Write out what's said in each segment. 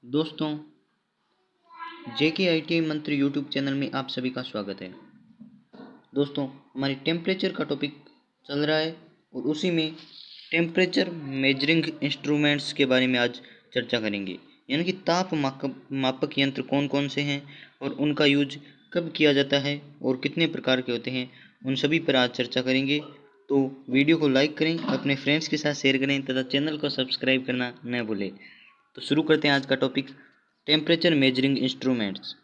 दोस्तों, JKIT मंत्री YouTube channel में आप सभी का स्वागत है। दोस्तों, हमारी टेम्परेचर का टॉपिक चल रहा है और उसी में टेम्परेचर मेजरिंग इंस्ट्रूमेंट्स के बारे में आज चर्चा करेंगे। यानी कि ताप मापक यंत्र कौन कौन से हैं और उनका यूज कब किया जाता है और कितने प्रकार के होते हैं, उन सभी पर आज चर्चा करेंगे। तो वीडियो को लाइक करें, अपने फ्रेंड्स के साथ शेयर करें तथा चैनल को सब्सक्राइब करना न भूलें। तो शुरू करते हैं आज का टॉपिक, टेम्परेचर मेजरिंग इंस्ट्रूमेंट्स।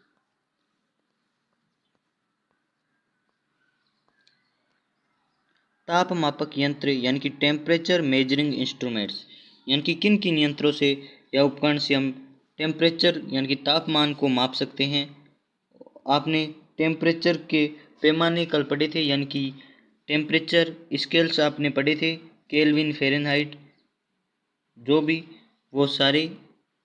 ताप मापक यंत्र यानी कि टेम्परेचर मेजरिंग इंस्ट्रूमेंट्स, यानी कि किन किन यंत्रों से या उपकरण से हम टेम्परेचर यानी कि तापमान को माप सकते हैं। आपने टेम्परेचर के पैमाने कल पढ़े थे, यानी कि टेम्परेचर स्केल्स आपने पढ़े थे, केल्विन, फ़ारेनहाइट, जो भी वो सारे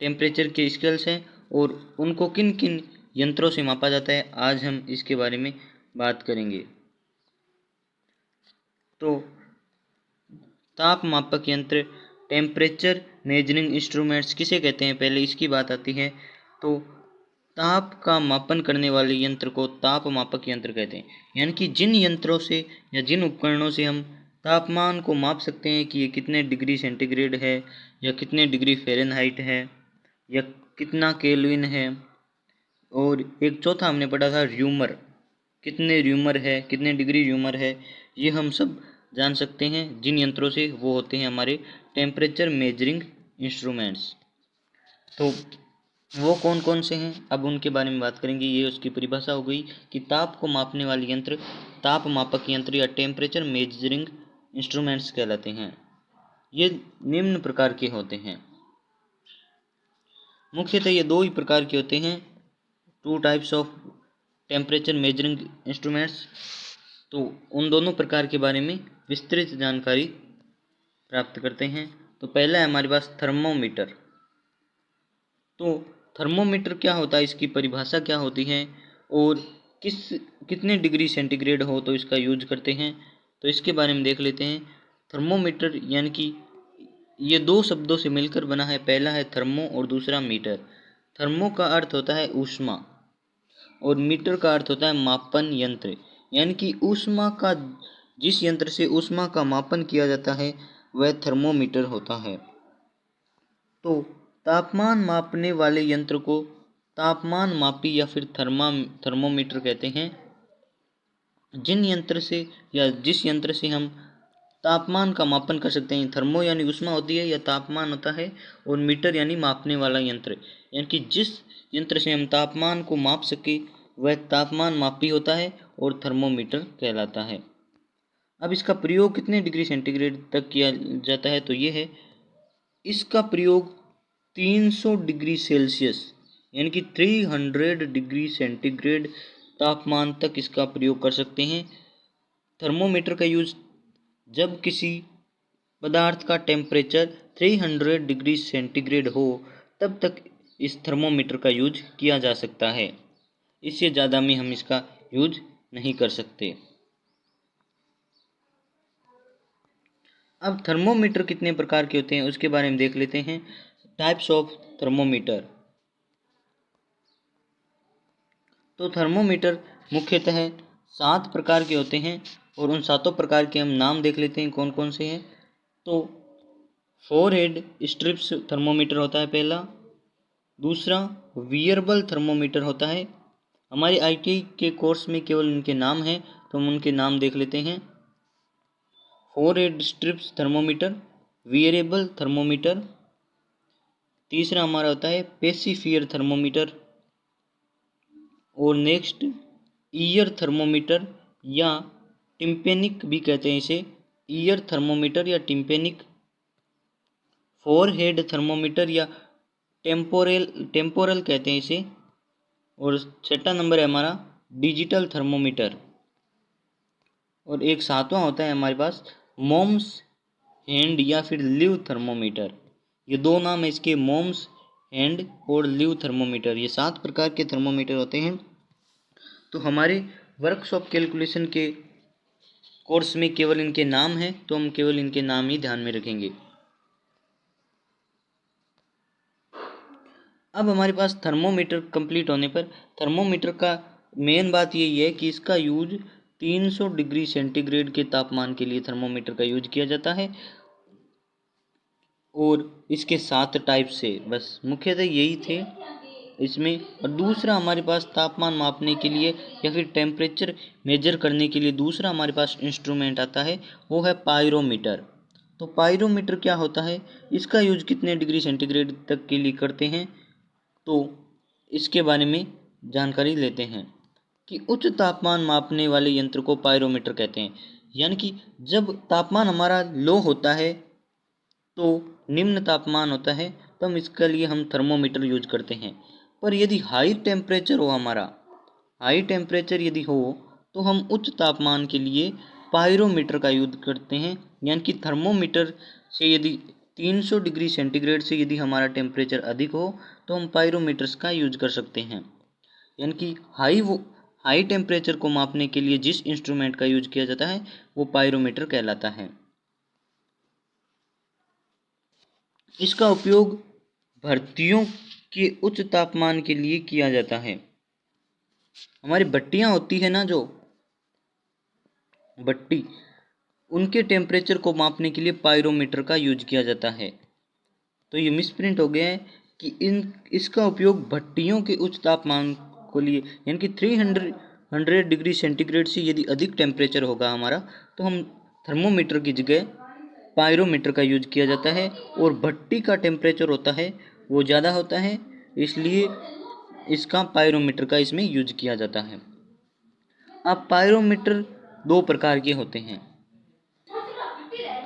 टेम्परेचर के स्केल्स हैं और उनको किन किन यंत्रों से मापा जाता है, आज हम इसके बारे में बात करेंगे। तो ताप मापक यंत्र टेम्परेचर मेजरिंग इंस्ट्रूमेंट्स किसे कहते हैं, पहले इसकी बात आती है। तो ताप का मापन करने वाले यंत्र को ताप मापक यंत्र कहते हैं। यानी कि जिन यंत्रों से या जिन उपकरणों से हम तापमान को माप सकते हैं कि ये कितने डिग्री सेंटीग्रेड है या कितने डिग्री फ़ारेनहाइट है या कितना केल्विन है। और एक चौथा हमने पढ़ा था र्यूमर, कितने र्यूमर है, कितने डिग्री र्यूमर है, ये हम सब जान सकते हैं जिन यंत्रों से। वो होते हैं हमारे टेम्परेचर मेजरिंग इंस्ट्रूमेंट्स। तो वो कौन कौन से हैं, अब उनके बारे में बात करेंगे। ये उसकी परिभाषा हो गई कि ताप को मापने वाले यंत्र ताप मापक यंत्र या टेम्परेचर मेजरिंग इंस्ट्रूमेंट्स कहलाते हैं। ये निम्न प्रकार के होते हैं। मुख्यतः ये दो ही प्रकार के होते हैं, two types of temperature measuring instruments. तो उन दोनों प्रकार के बारे में विस्तृत जानकारी प्राप्त करते हैं। तो पहला है हमारे पास थर्मोमीटर। तो थर्मोमीटर क्या होता है, इसकी परिभाषा क्या होती है और कितने डिग्री सेंटीग्रेड हो तो इसका यूज करते हैं, तो इसके बारे में देख लेते हैं। थर्मोमीटर यानी कि ये दो शब्दों से मिलकर बना है, पहला है थर्मो और दूसरा मीटर। थर्मो का अर्थ होता है ऊष्मा और मीटर का अर्थ होता है मापन यंत्र। यानी कि ऊष्मा का, जिस यंत्र से ऊष्मा का मापन किया जाता है वह थर्मोमीटर होता है। तो तापमान मापने वाले यंत्र को तापमान मापी या फिर थर्मोमीटर कहते हैं। जिन यंत्र से या जिस यंत्र से हम तापमान का मापन कर सकते हैं, थर्मो यानी ऊष्मा होती है या तापमान होता है, और मीटर यानी मापने वाला यंत्र, यानी कि जिस यंत्र से हम तापमान को माप सके वह तापमान मापी होता है और थर्मोमीटर कहलाता है। अब इसका प्रयोग कितने डिग्री सेंटीग्रेड तक किया जाता है, तो ये है, इसका प्रयोग 300 डिग्री सेल्सियस यानी कि 300 डिग्री सेंटीग्रेड तापमान तक इसका प्रयोग कर सकते हैं। थर्मोमीटर का यूज जब किसी पदार्थ का टेम्परेचर 300 डिग्री सेंटीग्रेड हो तब तक इस थर्मोमीटर का यूज किया जा सकता है। इससे ज़्यादा में हम इसका यूज नहीं कर सकते। अब थर्मोमीटर कितने प्रकार के होते हैं उसके बारे में देख लेते हैं। Types of thermometer. तो थर्मोमीटर मुख्यतः 7 प्रकार के होते हैं और उन 7 प्रकार के हम नाम देख लेते हैं कौन कौन से हैं। तो फोरहेड स्ट्रिप्स थर्मोमीटर होता है पहला। दूसरा वियरेबल थर्मोमीटर होता है। हमारे ITI के कोर्स में केवल इनके नाम हैं, तो हम उनके नाम देख लेते हैं। Forehead strips thermometer, wearable thermometer. तीसरा हमारा होता है पेसिफियर थर्मोमीटर। और नेक्स्ट ईयर थर्मोमीटर या टिम्पेनिक भी कहते हैं इसे, ईयर थर्मोमीटर या टिम्पेनिक। फोरहेड थर्मोमीटर या टेम्पोरल कहते हैं इसे। और छठा नंबर है हमारा डिजिटल थर्मोमीटर। और एक सातवां होता है हमारे पास मोम्स हैंड या फिर लिव थर्मोमीटर। ये दो नाम है इसके, मोम्स हैंड और लिव थर्मोमीटर। ये 7 प्रकार के थर्मोमीटर होते हैं। तो हमारे वर्कशॉप कैलकुलेशन के कोर्स में केवल इनके नाम हैं, तो हम केवल इनके नाम ही ध्यान में रखेंगे। अब हमारे पास थर्मोमीटर कंप्लीट होने पर थर्मोमीटर का मेन बात यही है कि इसका यूज 300 डिग्री सेंटीग्रेड के तापमान के लिए थर्मोमीटर का यूज किया जाता है और इसके 7 टाइप से बस मुख्यतः यही थे इसमें। और दूसरा हमारे पास तापमान मापने के लिए या फिर टेम्परेचर मेजर करने के लिए दूसरा हमारे पास इंस्ट्रूमेंट आता है, वो है पायरोमीटर। तो पायरोमीटर क्या होता है, इसका यूज कितने डिग्री सेंटीग्रेड तक के लिए करते हैं, तो इसके बारे में जानकारी लेते हैं कि उच्च तापमान मापने वाले यंत्र को पायरोमीटर कहते हैं। यानी कि जब तापमान हमारा लो होता है तो निम्न तापमान होता है, तो हम इसके लिए हम थर्मोमीटर यूज करते हैं। पर यदि हाई टेम्परेचर हो, हमारा हाई टेम्परेचर यदि हो, तो हम उच्च तापमान के लिए पायरोमीटर का यूज करते हैं। यानी कि थर्मोमीटर से यदि 300 डिग्री सेंटीग्रेड से यदि हमारा टेम्परेचर अधिक हो तो हम पायरोमीटर्स का यूज कर सकते हैं। यानी कि हाई टेम्परेचर को मापने के लिए जिस इंस्ट्रूमेंट का यूज किया जाता है वो पायरोमीटर कहलाता है। इसका उपयोग भट्टियों के उच्च तापमान के लिए किया जाता है। हमारी भट्टियाँ होती है ना, जो भट्टी, उनके टेम्परेचर को मापने के लिए पायरोमीटर का यूज किया जाता है। तो ये मिसप्रिंट हो गया है कि इसका उपयोग भट्टियों के उच्च तापमान को लिए, यानी कि 300 डिग्री सेंटीग्रेड से यदि अधिक टेम्परेचर होगा हमारा, तो हम थर्मोमीटर की जगह पायरोमीटर का यूज किया जाता है। और भट्टी का टेम्परेचर होता है वो ज़्यादा होता है, इसलिए इसका पायरोमीटर का इसमें यूज किया जाता है। अब पायरोमीटर 2 प्रकार के होते हैं।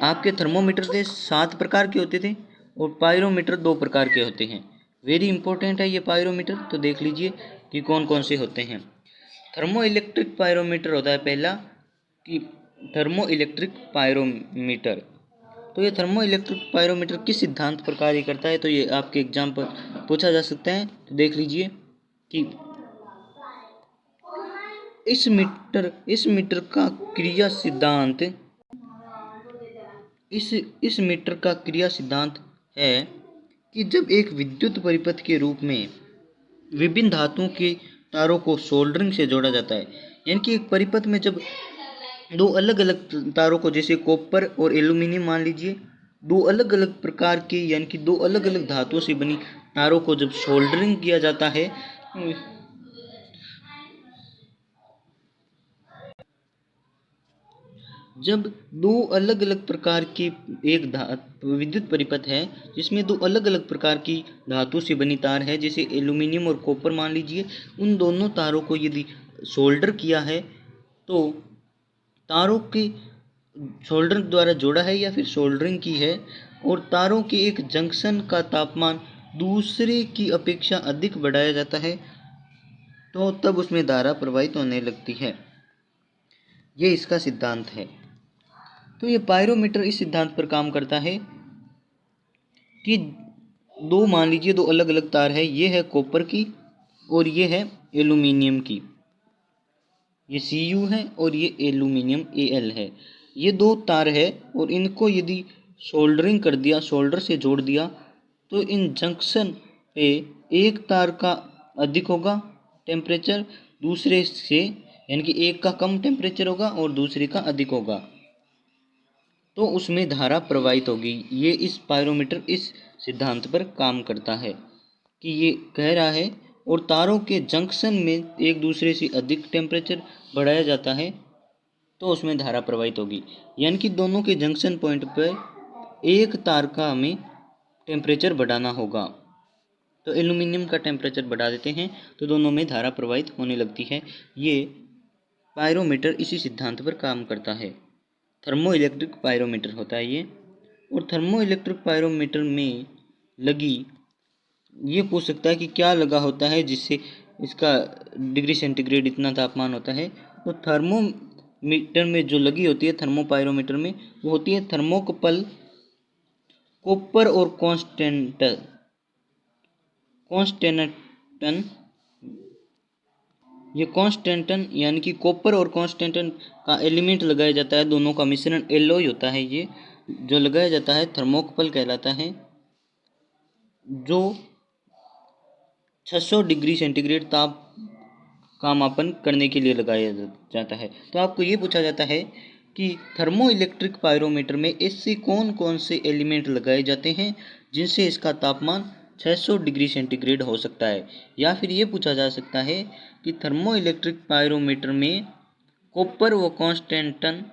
आपके थर्मोमीटर थे 7 प्रकार के होते थे और पायरोमीटर 2 प्रकार के होते हैं। वेरी इंपॉर्टेंट है ये पायरोमीटर, तो देख लीजिए कि कौन कौन से होते हैं। थर्मो इलेक्ट्रिक पायरोमीटर होता है पहला, कि थर्मो इलेक्ट्रिक पायरोमीटर। तो ये थर्मो इलेक्ट्रिक पायरोमीटर किस सिद्धांत पर कार्य करता है, तो ये आपके एग्जाम पर पूछा जा सकता है। तो देख लीजिए कि इस मीटर का क्रिया सिद्धांत इस मीटर का क्रिया सिद्धांत है कि जब एक विद्युत परिपथ के रूप में विभिन्न धातुओं के तारों को सोल्डरिंग से जोड़ा जाता है, यानी कि एक परिपथ में जब 2 अलग अलग तारों को, जैसे कॉपर और एल्यूमिनियम मान लीजिए, 2 अलग अलग प्रकार के यानी कि 2 अलग अलग धातुओं से बनी तारों को जब सोल्डरिंग किया जाता है, जब 2 अलग अलग प्रकार की एक विद्युत परिपथ है जिसमें 2 अलग अलग प्रकार की धातु से बनी तार है, जैसे एल्यूमिनियम और कॉपर मान लीजिए, उन दोनों तारों को यदि सोल्डर किया है, तो तारों के सोल्डर द्वारा जोड़ा है या फिर सोल्डरिंग की है, और तारों के एक जंक्शन का तापमान दूसरे की अपेक्षा अधिक बढ़ाया जाता है, तो तब उसमें धारा प्रवाहित होने लगती है। ये इसका सिद्धांत है। तो ये पायरोमीटर इस सिद्धांत पर काम करता है कि मान लीजिए 2 अलग अलग तार है, ये है कॉपर की और ये है एल्यूमिनियम की, ये Cu है और ये एल्यूमिनियम Al है। ये 2 तार है और इनको यदि सोल्डरिंग कर दिया, सोल्डर से जोड़ दिया, तो इन जंक्शन पे एक तार का अधिक होगा टेम्परेचर दूसरे से, यानी कि एक का कम टेम्परेचर होगा और दूसरे का अधिक होगा, तो उसमें धारा प्रवाहित होगी। ये इस पायरोमीटर इस सिद्धांत पर काम करता है कि ये कह रहा है, और तारों के जंक्शन में एक दूसरे से अधिक टेम्परेचर बढ़ाया जाता है तो उसमें धारा प्रवाहित होगी। यानी कि दोनों के जंक्शन पॉइंट पर एक तार का हमें टेम्परेचर बढ़ाना होगा, तो एल्यूमिनियम का टेम्परेचर बढ़ा देते हैं तो दोनों में धारा प्रवाहित होने लगती है। ये पायरोमीटर इसी सिद्धांत पर काम करता है। थर्मो इलेक्ट्रिक पायरोमीटर होता है ये। और थर्मो इलेक्ट्रिक पायरोमीटर में लगी, ये पूछ सकता है कि क्या लगा होता है जिससे इसका डिग्री सेंटीग्रेड इतना तापमान होता है। तो थर्मोमीटर में जो लगी होती है, थर्मो पायरोमीटर में, वो होती है थर्मोकपल, कॉपर और कॉन्स्टेंटन। ये कॉन्स्टेंटन यानी कि कॉपर और कॉन्स्टेंटन का एलिमेंट लगाया जाता है, दोनों का मिश्रण एलॉय होता है। ये जो लगाया जाता है थर्मोकपल कहलाता है, जो 600 डिग्री सेंटीग्रेड ताप का मापन करने के लिए लगाया जाता है। तो आपको ये पूछा जाता है कि थर्मो इलेक्ट्रिक पायरोमीटर में ऐसे कौन कौन से एलिमेंट लगाए जाते हैं जिनसे इसका तापमान 600 डिग्री सेंटीग्रेड हो सकता है। या फिर ये पूछा जा सकता है कि थर्मो इलेक्ट्रिक पायरोमीटर में कॉपर व कांस्टेंटन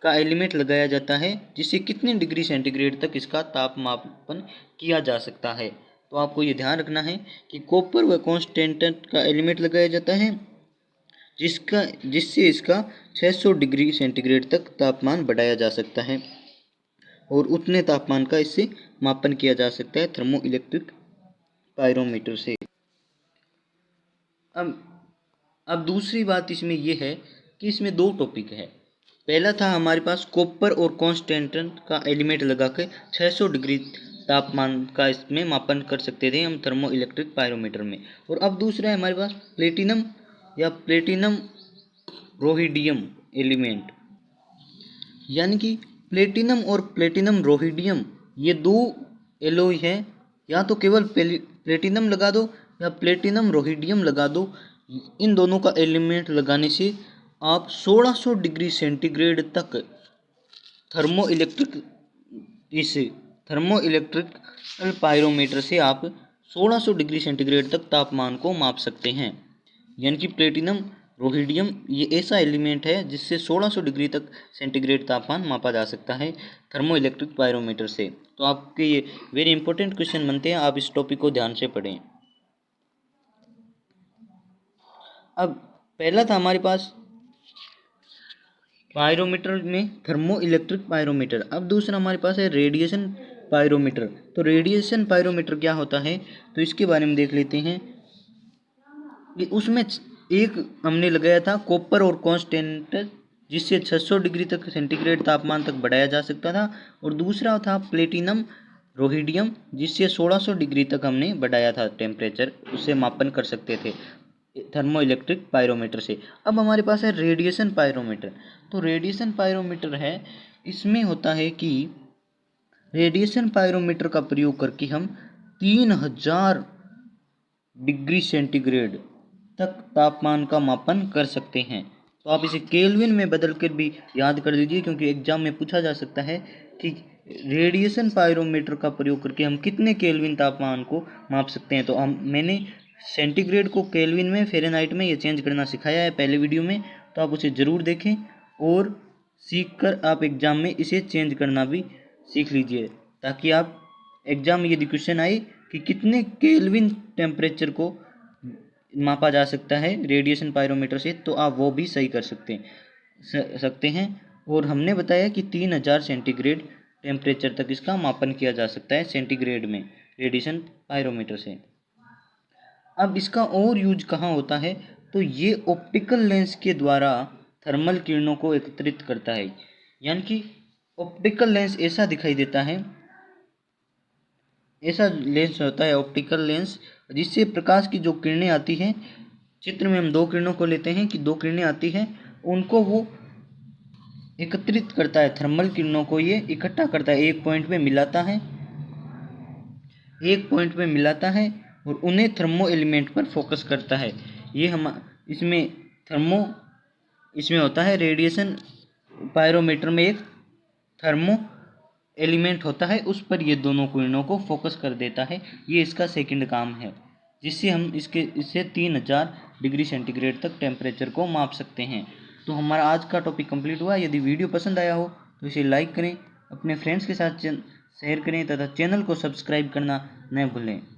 का एलिमेंट लगाया जाता है जिससे कितने डिग्री सेंटीग्रेड तक इसका तापमापन किया जा सकता है। तो आपको ये ध्यान रखना है कि कॉपर व कांस्टेंटन का एलिमेंट लगाया जाता है जिससे इसका 600 डिग्री सेंटीग्रेड तक तापमान बढ़ाया जा सकता है और उतने तापमान का इससे मापन किया जा सकता है थर्मो इलेक्ट्रिक पायरोमीटर से। अब दूसरी बात इसमें यह है कि इसमें दो टॉपिक है। पहला था हमारे पास कॉपर और कांस्टेंटन का एलिमेंट लगा के 600 डिग्री तापमान का इसमें मापन कर सकते थे हम थर्मो इलेक्ट्रिक पायरोमीटर में। और अब दूसरा है हमारे पास प्लेटिनम या प्लेटिनम रोहिडियम एलिमेंट, यानी कि प्लेटिनम और प्लेटिनम रोहिडियम ये दो एलॉय हैं। या तो केवल प्लेटिनम लगा दो या प्लेटिनम रोहिडियम लगा दो। इन दोनों का एलिमेंट लगाने से आप 1600 डिग्री सेंटीग्रेड तक थर्मो इलेक्ट्रिक पायरोमीटर से आप 1600 डिग्री सेंटीग्रेड तक तापमान को माप सकते हैं। यानी कि प्लेटिनम रोहिडियम ये ऐसा एलिमेंट है जिससे 1600 डिग्री तक सेंटीग्रेड तापमान मापा जा सकता है थर्मो इलेक्ट्रिक पायरोमीटर से। तो आपके ये वेरी इंपॉर्टेंट क्वेश्चन बनते हैं, आप इस टॉपिक को ध्यान से पढ़ें। अब पहला था हमारे पास पायरोमीटर में थर्मो इलेक्ट्रिक पायरोमीटर। अब दूसरा हमारे पास है रेडिएशन पायरोमीटर। तो रेडिएशन पायरोमीटर क्या होता है तो इसके बारे में देख लेते हैं कि उसमें एक हमने लगाया था कॉपर और कांस्टेंटन जिससे 600 डिग्री तक सेंटीग्रेड तापमान तक बढ़ाया जा सकता था, और दूसरा था प्लेटिनम रोहिडियम जिससे 1600 डिग्री तक हमने बढ़ाया था टेम्परेचर, उससे मापन कर सकते थे थर्मो इलेक्ट्रिक पायरोमीटर से। अब हमारे पास है रेडिएशन पायरोमीटर। तो रेडिएशन पायरोमीटर है, इसमें होता है कि रेडिएशन पायरोमीटर का प्रयोग करके हम 3000 डिग्री सेंटीग्रेड तक तापमान का मापन कर सकते हैं। तो आप इसे केल्विन में बदल कर भी याद कर लीजिए, क्योंकि एग्जाम में पूछा जा सकता है कि रेडिएशन पायरोमीटर का प्रयोग करके हम कितने केल्विन तापमान को माप सकते हैं। तो मैंने सेंटीग्रेड को केल्विन में, फ़ारेनहाइट में ये चेंज करना सिखाया है पहले वीडियो में, तो आप उसे ज़रूर देखें और सीखकर आप एग्ज़ाम में इसे चेंज करना भी सीख लीजिए, ताकि आप एग्ज़ाम में यदि क्वेश्चन आए कि कितने केल्विन टेम्परेचर को मापा जा सकता है रेडिएशन पायरोमीटर से, तो आप वो भी सही कर सकते हैं। और हमने बताया कि 3000 सेंटीग्रेड टेम्परेचर तक इसका मापन किया जा सकता है सेंटीग्रेड में रेडिएशन पायरोमीटर से। अब इसका और यूज कहाँ होता है तो ये ऑप्टिकल लेंस के द्वारा थर्मल किरणों को एकत्रित करता है। यानी कि ऑप्टिकल लेंस ऐसा दिखाई देता है, ऐसा लेंस होता है ऑप्टिकल लेंस, जिससे प्रकाश की जो किरणें आती हैं, चित्र में हम दो किरणों को लेते हैं कि दो किरणें आती हैं, उनको वो एकत्रित करता है, थर्मल किरणों को ये इकट्ठा करता है, एक पॉइंट पे मिलाता है और उन्हें थर्मो एलिमेंट पर फोकस करता है। ये हम इसमें होता है रेडिएशन पायरोमीटर में एक थर्मो एलिमेंट होता है, उस पर ये दोनों किरणों को फोकस कर देता है। ये इसका सेकंड काम है, जिससे हम इससे 3000 डिग्री सेंटीग्रेड तक टेम्परेचर को माप सकते हैं। तो हमारा आज का टॉपिक कंप्लीट हुआ। यदि वीडियो पसंद आया हो तो इसे लाइक करें, अपने फ्रेंड्स के साथ शेयर करें तथा चैनल को सब्सक्राइब करना न भूलें।